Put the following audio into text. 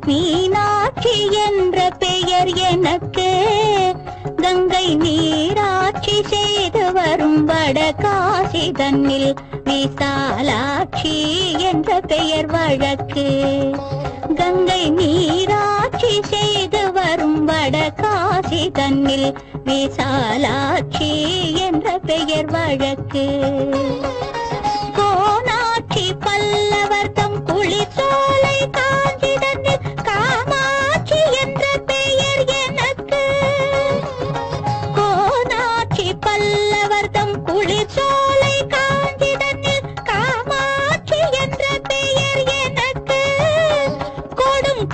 மீனாட்சி என்ற பெயர் எனக்கு. கங்கை நீராட்சி செய்து வரும் வடகாசி தன்னில் விசாலாட்சி என்ற பெயர் வழக்கு. கங்கை நீராட்சி செய்து வரும் வடகாசி தன்னில் விசாலாட்சி என்ற பெயர் வழக்கு. கோனாட்சி பல்லவர் தம் குளிர்சோலை காஞ்சிதனில் காமாட்சி என்ற பெயர் எனக்கு. கோனாட்சி பல்லவர் தம் குளிர்சோலை காஞ்சிதனில் காமாட்சி என்ற பெயர் எனக்கு. கொடும்